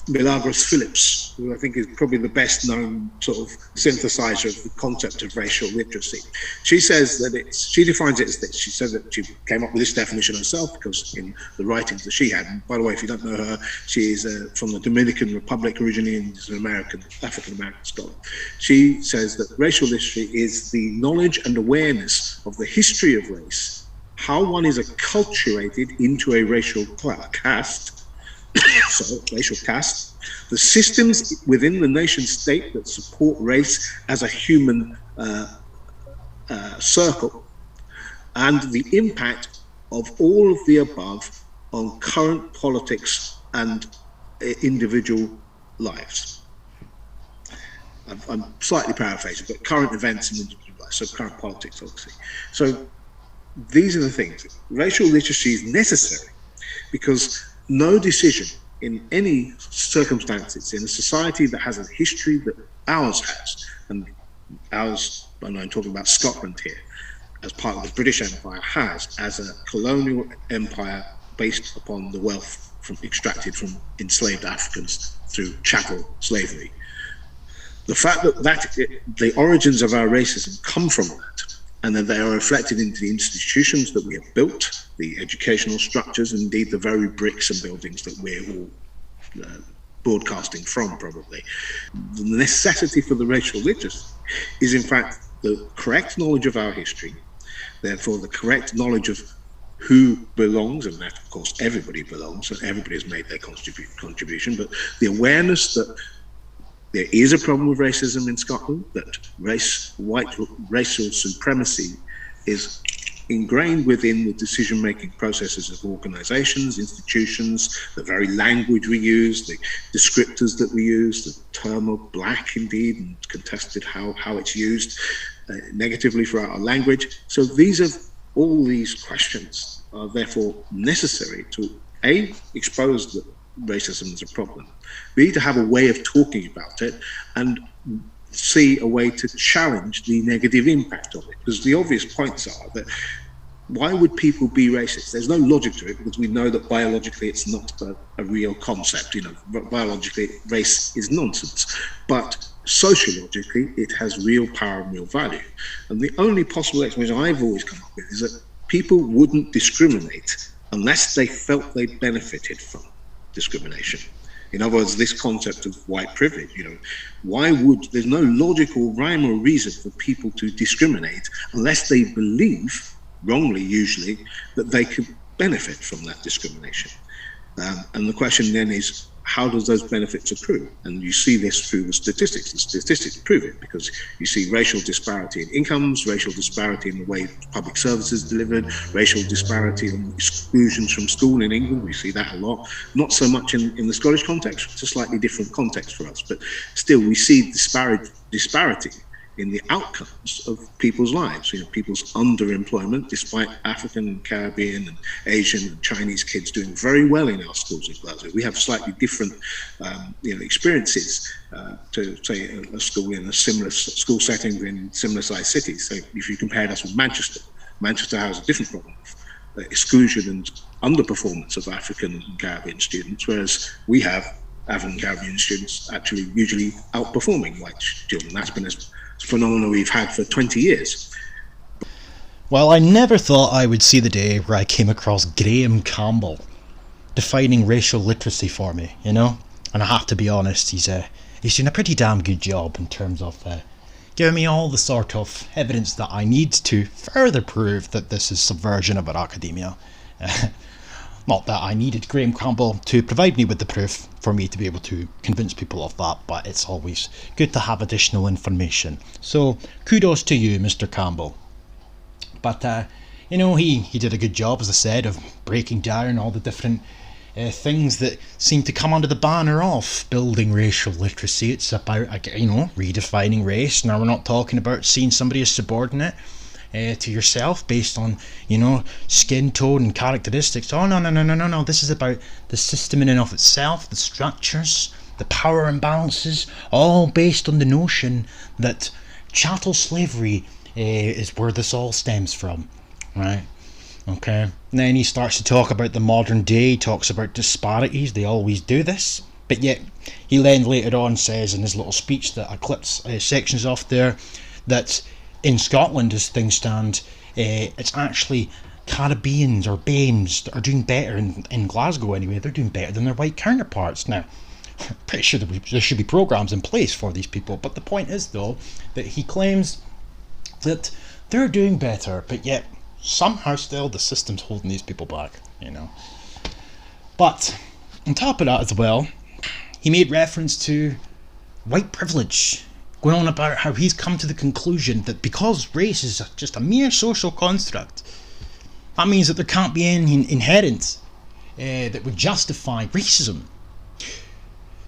Milagros Phillips, who I think is probably the best known sort of synthesizer of the concept of racial literacy. She says that she defines it as this. She said that she came up with this definition herself because in the writings that she had, and by the way, if you don't know her, she is from the Dominican Republic originally and is an African-American scholar. She says that racial literacy is the knowledge and awareness of the history of race, how one is acculturated into a racial caste, so racial caste, the systems within the nation state that support race as a human circle, and the impact of all of the above on current politics and individual lives. I'm slightly paraphrasing, but current events in individual lives, so current politics, obviously. So these are the things. Racial literacy is necessary because no decision in any circumstances in a society that has a history that ours has, and ours, and I'm talking about Scotland here, as part of the British Empire, has as a colonial empire based upon the wealth extracted from enslaved Africans through chattel slavery. The fact that the origins of our racism come from that, and that they are reflected into the institutions that we have built, the educational structures, and indeed the very bricks and buildings that we're all broadcasting from, probably. The necessity for the racial literacy is, in fact, the correct knowledge of our history, therefore the correct knowledge of who belongs, and that, of course, everybody belongs, and everybody has made their contribution, but the awareness that there is a problem with racism in Scotland, that white racial supremacy is ingrained within the decision-making processes of organizations, institutions, the very language we use, the descriptors that we use, the term of black, indeed, and contested how it's used negatively for our language. So all these questions are therefore necessary to A, expose that racism is a problem, B, to have a way of talking about it, and C, a way to challenge the negative impact of it. Because the obvious points are that why would people be racist? There's no logic to it, because we know that biologically it's not a real concept. Biologically race is nonsense, but sociologically it has real power and real value. And the only possible explanation I've always come up with is that people wouldn't discriminate unless they felt they benefited from discrimination. In other words, this concept of white privilege, there's no logical rhyme or reason for people to discriminate unless they believe, wrongly usually, that they could benefit from that discrimination. And the question then is, how does those benefits accrue? And you see this through the statistics. The statistics prove it, because you see racial disparity in incomes, racial disparity in the way public services delivered, racial disparity in exclusions from school in England. We see that a lot. Not so much in the Scottish context. It's a slightly different context for us, but still we see disparity in the outcomes of people's lives, people's underemployment, despite African and Caribbean and Asian and Chinese kids doing very well in our schools in Glasgow. We have slightly different experiences to, say, a school in a similar school setting in similar sized cities. So if you compared us with Manchester has a different problem of exclusion and underperformance of African and Caribbean students, whereas we have African and Caribbean students actually usually outperforming white children. That's been a phenomenon we've had for 20 years. Well, I never thought I would see the day where I came across Graham Campbell defining racial literacy for me, And I have to be honest, he's doing a pretty damn good job in terms of giving me all the sort of evidence that I need to further prove that this is subversion of our academia. Not that I needed Graham Campbell to provide me with the proof for me to be able to convince people of that, but it's always good to have additional information. So kudos to you, Mr. Campbell. But, he did a good job, as I said, of breaking down all the different things that seem to come under the banner of building racial literacy. It's about, redefining race. Now, we're not talking about seeing somebody as subordinate to yourself based on, skin tone and characteristics. Oh, no. This is about the system in and of itself, the structures, the power imbalances, all based on the notion that chattel slavery is where this all stems from, right? Okay. And then he starts to talk about the modern day. He talks about disparities. They always do this. But yet, he then later on says in his little speech that I clipped sections off there, that in Scotland, as things stand, it's actually Caribbeans or BAMEs that are doing better in Glasgow anyway. They're doing better than their white counterparts. Now, pretty sure there should be programs in place for these people, but the point is, though, that he claims that they're doing better, but yet somehow still the system's holding these people back, you know. But on top of that as well, he made reference to white privilege, going on about how he's come to the conclusion that because race is just a mere social construct, that means that there can't be any inherent that would justify racism.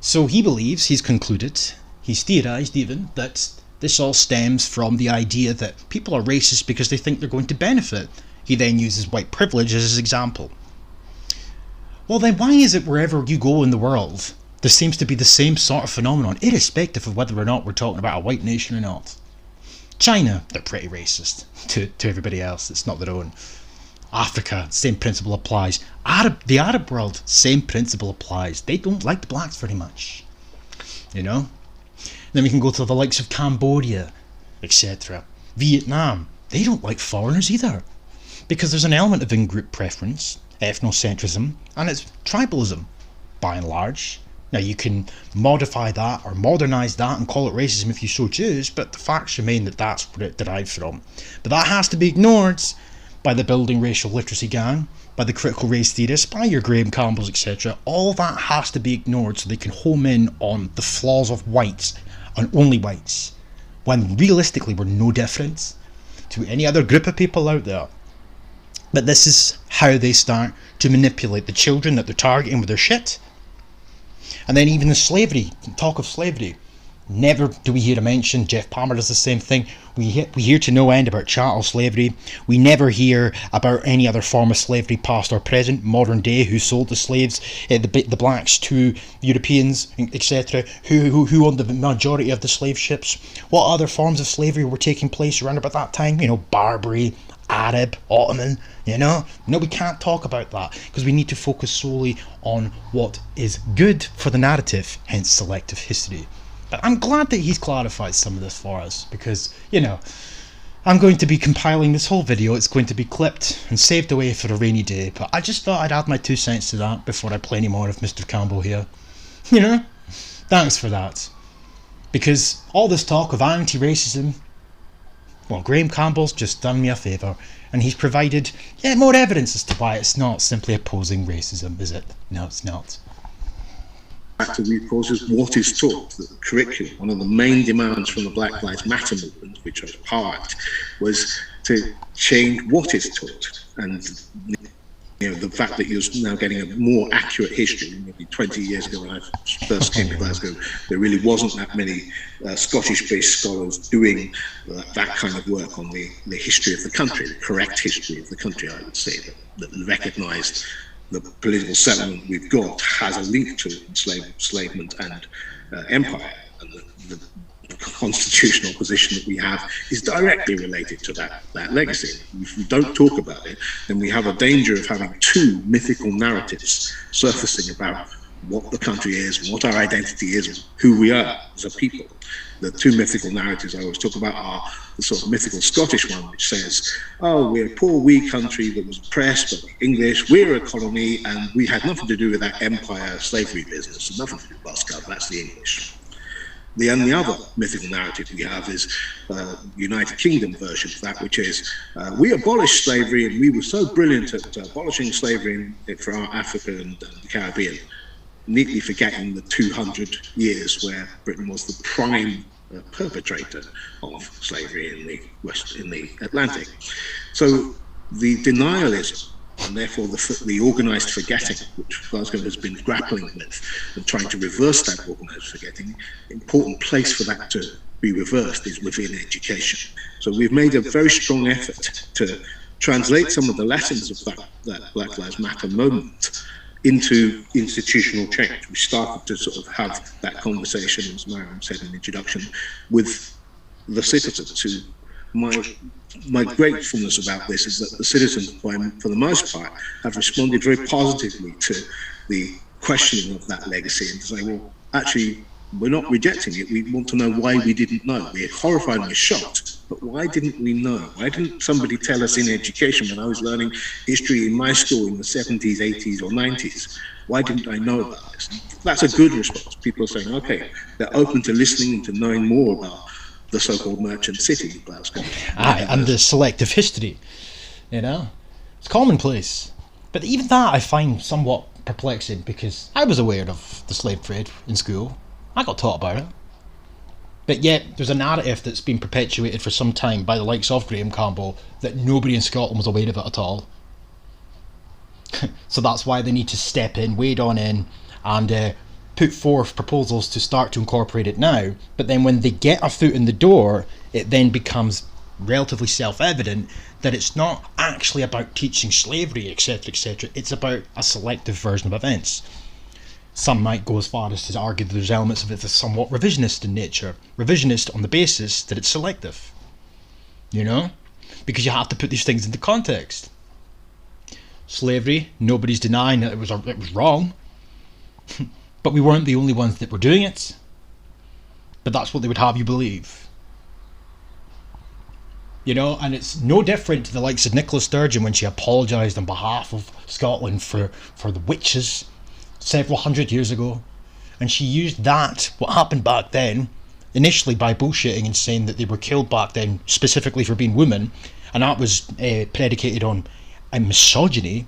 So he believes, he's concluded, he's theorised even, that this all stems from the idea that people are racist because they think they're going to benefit. He then uses white privilege as his example. Well then, why is it wherever you go in the world, there seems to be the same sort of phenomenon, irrespective of whether or not we're talking about a white nation or not? China, they're pretty racist to everybody else, it's not their own. Africa, same principle applies. The Arab world, same principle applies. They don't like the blacks very much, you know. Then we can go to the likes of Cambodia, etc. Vietnam, they don't like foreigners either, because there's an element of in-group preference, ethnocentrism, and it's tribalism, by and large. Now you can modify that or modernise that and call it racism if you so choose, but the facts remain that that's where it derives from. But that has to be ignored by the building racial literacy gang, by the critical race theorists, by your Graham Campbells, etc. All that has to be ignored so they can home in on the flaws of whites, and only whites, when realistically we're no different to any other group of people out there. But this is how they start to manipulate the children that they're targeting with their shit. And then even the slavery, talk of slavery. Never do we hear a mention. Jeff Palmer does the same thing. We hear to no end about chattel slavery. We never hear about any other form of slavery, past or present, modern day, who sold the slaves, the blacks to Europeans, etc. Who owned the majority of the slave ships. What other forms of slavery were taking place around about that time? You know, Barbary, Arab, Ottoman, you know? No, we can't talk about that, because we need to focus solely on what is good for the narrative, hence selective history. But I'm glad that he's clarified some of this for us, because, you know, I'm going to be compiling this whole video. It's going to be clipped and saved away for a rainy day, but I just thought I'd add my 2 cents to that before I play any more of Mr. Campbell here. You know? Thanks for that. Because all this talk of anti-racism, well, Graham Campbell's just done me a favour, and he's provided more evidence as to why it's not simply opposing racism, is it? No, it's not. Of course, is what is taught, the curriculum. One of the main demands from the Black Lives Matter movement, which was part, was to change what is taught. And you know, the fact that you're now getting a more accurate history. Maybe 20 years ago when I first came to Glasgow, there really wasn't that many Scottish-based scholars doing that kind of work on the history of the country, the correct history of the country, I would say, that recognised the political settlement we've got has a link to enslavement and empire, and the constitutional position that we have is directly related to that legacy. If we don't talk about it, then we have a danger of having two mythical narratives surfacing about what the country is, what our identity is, who we are as a people. The two mythical narratives I always talk about are the sort of mythical Scottish one, which says, oh, we're a poor wee country that was oppressed by the English, we're a colony, and we had nothing to do with that empire slavery business, nothing to do with Basque, that's the English. The only other mythical narrative we have is United Kingdom version of that, which is we abolished slavery and we were so brilliant at abolishing slavery for Africa and the Caribbean, neatly forgetting the 200 years where Britain was the prime perpetrator of slavery in the Atlantic. So the denialism, and therefore the organised forgetting, which Glasgow has been grappling with and trying to reverse that organised forgetting, important place for that to be reversed is within education. So we've made a very strong effort to translate some of the lessons of that Black Lives Matter moment into institutional change. We started to sort of have that conversation, as Mariam said in the introduction, with the citizens who, my gratefulness about this is that the citizens, for the most part, have responded very positively to the questioning of that legacy and to say, well, actually, we're not rejecting it. We want to know why we didn't know. We're horrified and we're shocked, but why didn't we know? Why didn't somebody tell us in education when I was learning history in my school in the 70s, 80s, or 90s? Why didn't I know about this? That's a good response. People are saying, okay, they're open to listening and to knowing more about the so-called merchant city. Aye, and the selective history, you know? It's commonplace. But even that I find somewhat perplexing, because I was aware of the slave trade in school. I got taught about it. But yet, there's a narrative that's been perpetuated for some time by the likes of Graham Campbell that nobody in Scotland was aware of it at all. So that's why they need to step in, wade on in, and put forth proposals to start to incorporate it now. But then when they get a foot in the door, it then becomes relatively self-evident that it's not actually about teaching slavery, etc., etc. It's about a selective version of events. Some might go as far as to argue that there's elements of it that's somewhat revisionist in nature. Revisionist on the basis that it's selective. You know? Because you have to put these things into context. Slavery, nobody's denying that it was wrong. But we weren't the only ones that were doing it. But that's what they would have you believe. You know, and it's no different to the likes of Nicola Sturgeon when she apologised on behalf of Scotland for the witches several hundred years ago. And she used that, what happened back then, initially by bullshitting and saying that they were killed back then specifically for being women, and that was predicated on a misogyny.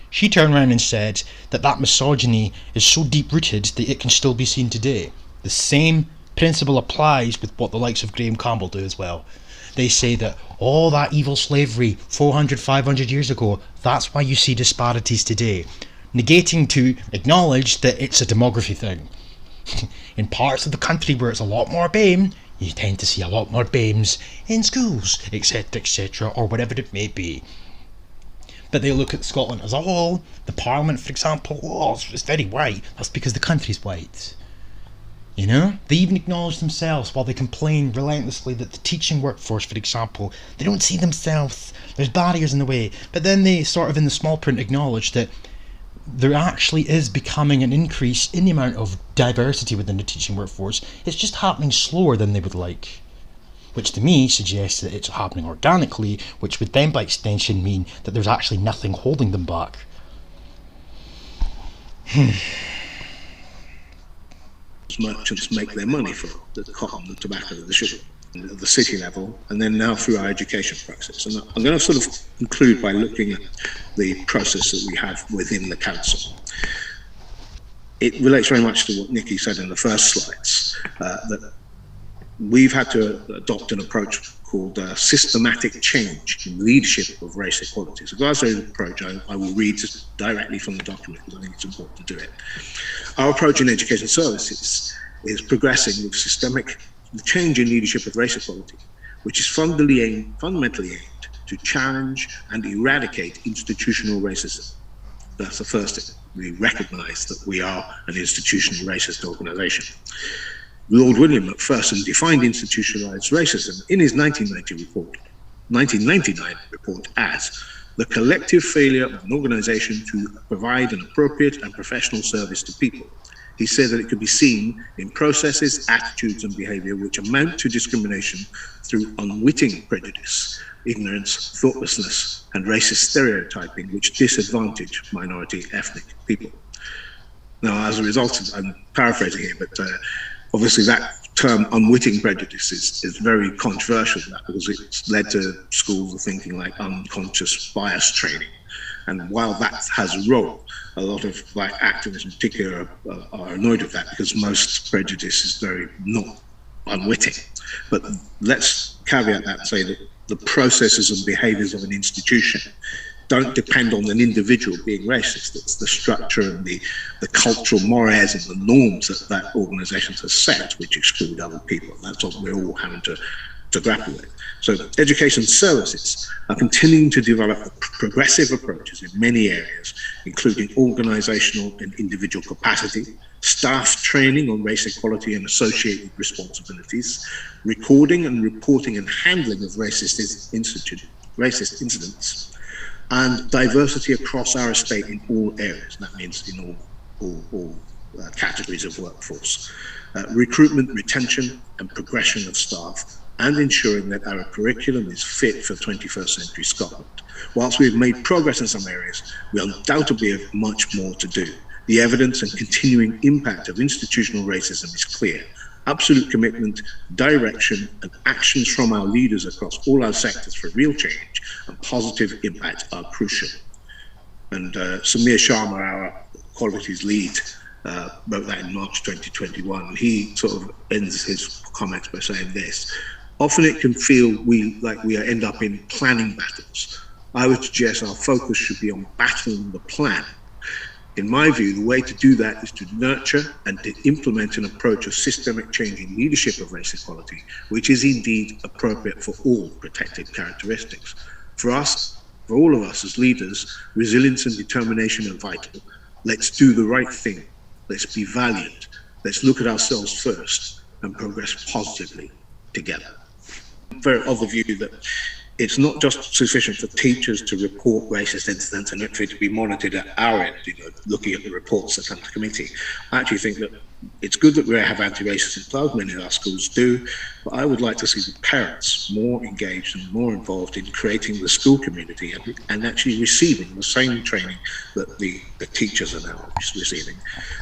She turned around and said that that misogyny is so deep-rooted that it can still be seen today. The same principle applies with what the likes of Graham Campbell do as well. They say that all that evil slavery 400, 500 years ago, that's why you see disparities today. Negating to acknowledge that it's a demography thing. In parts of the country where it's a lot more BAME, you tend to see a lot more BAMEs in schools, etc., etc., or whatever it may be. But they look at Scotland as a whole. The Parliament, for example, it's very white. That's because the country's white. You know? They even acknowledge themselves while they complain relentlessly that the teaching workforce, for example, they don't see themselves. There's barriers in the way. But then they sort of in the small print acknowledge that there actually is becoming an increase in the amount of diversity within the teaching workforce. It's just happening slower than they would like. Which to me suggests that it's happening organically, which would then by extension mean that there's actually nothing holding them back. Merchants make their money from the cotton, the tobacco, the sugar, at the city level, and then now through our education process. And I'm going to sort of conclude by looking at the process that we have within the council. It relates very much to what Nikki said in the first slides, that we've had to adopt an approach called systematic change in leadership of race equality. So Glasgow's approach, I will read directly from the document because I think it's important to do it. Our approach in education services is progressing with systemic change in leadership of race equality, which is fundamentally aimed to challenge and eradicate institutional racism. That's the first thing. We recognise that we are an institutional racist organisation. Lord William Macpherson defined institutionalised racism in his 1999 report as the collective failure of an organisation to provide an appropriate and professional service to people. He said that it could be seen in processes, attitudes and behaviour which amount to discrimination through unwitting prejudice, ignorance, thoughtlessness and racist stereotyping which disadvantage minority ethnic people. Now, as a result, I'm paraphrasing here, but obviously that term unwitting prejudice is very controversial because it's led to schools of thinking like unconscious bias training. And while that has a role, a lot of black activists in particular are annoyed with that because most prejudice is very not unwitting. But let's caveat that and say that the processes and behaviours of an institution don't depend on an individual being racist. It's the structure and the cultural mores and the norms that organisation has set which exclude other people. That's what we're all having to grapple with. So education services are continuing to develop progressive approaches in many areas, including organisational and individual capacity, staff training on race equality and associated responsibilities, recording and reporting and handling of racist incidents, and diversity across our estate in all areas. That means in all all categories of workforce. Recruitment, retention, and progression of staff, and ensuring that our curriculum is fit for 21st century Scotland. Whilst we've made progress in some areas, we undoubtedly have much more to do. The evidence and continuing impact of institutional racism is clear. Absolute commitment, direction, and actions from our leaders across all our sectors for real change and positive impact are crucial. And Samir Sharma, our qualities lead, wrote that in March 2021. And he sort of ends his comments by saying this: often it can feel we end up in planning battles. I would suggest our focus should be on battling the plan. In my view, the way to do that is to nurture and to implement an approach of systemic change in leadership of race equality, which is indeed appropriate for all protected characteristics. For us, for all of us as leaders, resilience and determination are vital. Let's do the right thing. Let's be valiant. Let's look at ourselves first and progress positively together. I'm very of the view that it's not just sufficient for teachers to report racist incidents and for it to be monitored at our end, looking at the reports that come to committee. I actually think that it's good that we have anti-racist clubs, many of our schools do, but I would like to see the parents more engaged and more involved in creating the school community and actually receiving the same training that the teachers are now receiving.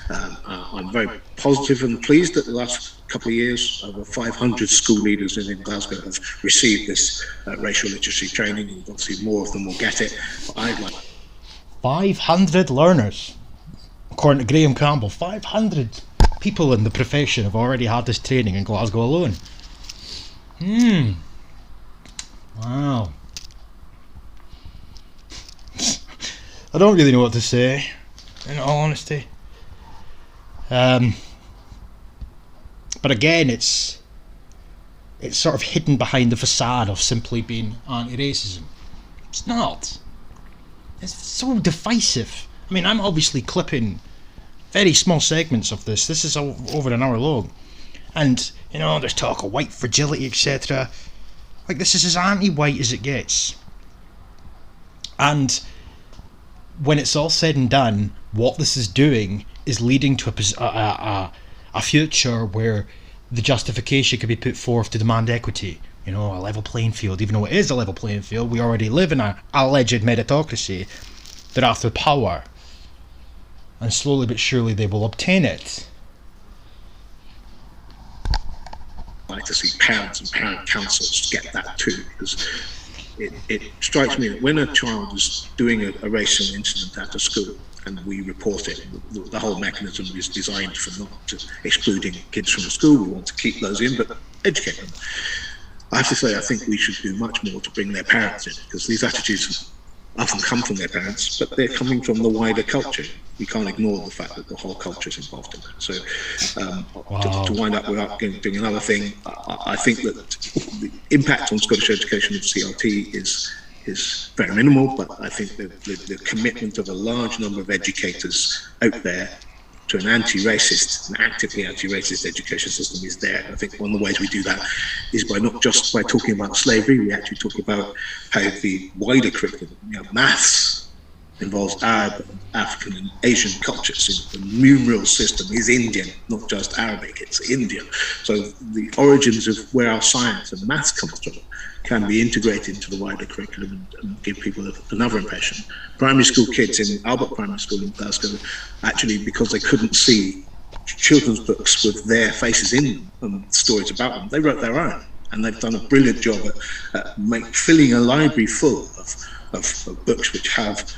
I'm very positive and pleased that the last couple of years, over 500 school leaders in Glasgow have received this racial literacy training, and obviously more of them will get it. But I'd like 500 learners, according to Graham Campbell. 500 people in the profession have already had this training in Glasgow alone. Wow. I don't really know what to say, in all honesty. But again, it's sort of hidden behind the facade of simply being anti-racism. It's not. It's so divisive. I mean, I'm obviously clipping very small segments of this. This is over an hour long. And, there's talk of white fragility, etc. Like, this is as anti-white as it gets. And when it's all said and done, what this is doing is leading to a future where the justification can be put forth to demand equity, a level playing field. Even though it is a level playing field, we already live in an alleged meritocracy. They're after power, and slowly but surely they will obtain it. I'd like to see parents and parent councils get that too, because it strikes me that when a child is doing a racial incident at a school and we report it, the whole mechanism is designed for not excluding kids from the school. We want to keep those in, but educate them. I have to say, I think we should do much more to bring their parents in, because these attitudes often come from their parents, but they're coming from the wider culture. We can't ignore the fact that the whole culture is involved in that. So to wind up without doing another thing, I think that the impact on Scottish education of CRT is very minimal, but I think the commitment of a large number of educators out there to an anti-racist, an actively anti-racist education system is there. I think one of the ways we do that is by not just by talking about slavery, we actually talk about how the wider curriculum, maths involves Arab, African and Asian cultures. The numeral system is Indian, not just Arabic, it's Indian. So the origins of where our science and maths comes from can be integrated into the wider curriculum and give people another impression. Primary school kids in Albert Primary School in Glasgow, actually, because they couldn't see children's books with their faces in them and stories about them, they wrote their own. And they've done a brilliant job at filling a library full of books which have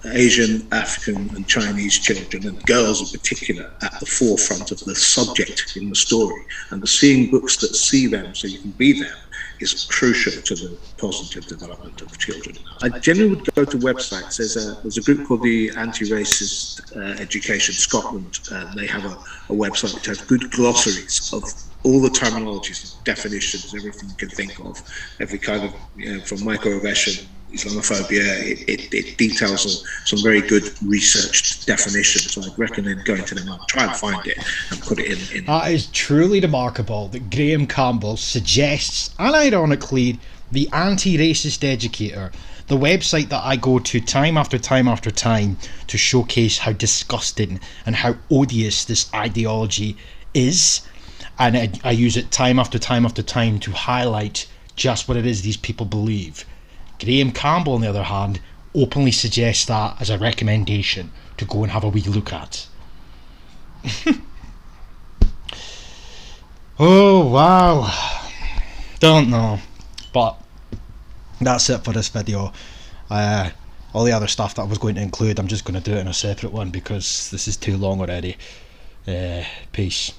Asian, African and Chinese children, and girls in particular, at the forefront of the subject in the story. And seeing books that see them so you can be them is crucial to the positive development of children. I generally would go to websites. There's a group called the Anti-Racist Education Scotland. They have a website which has good glossaries of all the terminologies, definitions, everything you can think of, every kind of, from microaggression, Islamophobia. It details some very good researched definitions. So I'd recommend going to them and try and find it and put it in. That is truly remarkable that Graham Campbell suggests, unironically, the anti-racist educator, the website that I go to time after time after time to showcase how disgusting and how odious this ideology is, and I use it time after time after time to highlight just what it is these people believe. Graham Campbell, on the other hand, openly suggests that as a recommendation to go and have a wee look at. Oh wow, don't know, but that's it for this video. All the other stuff that I was going to include, I'm just going to do it in a separate one because this is too long already. Peace.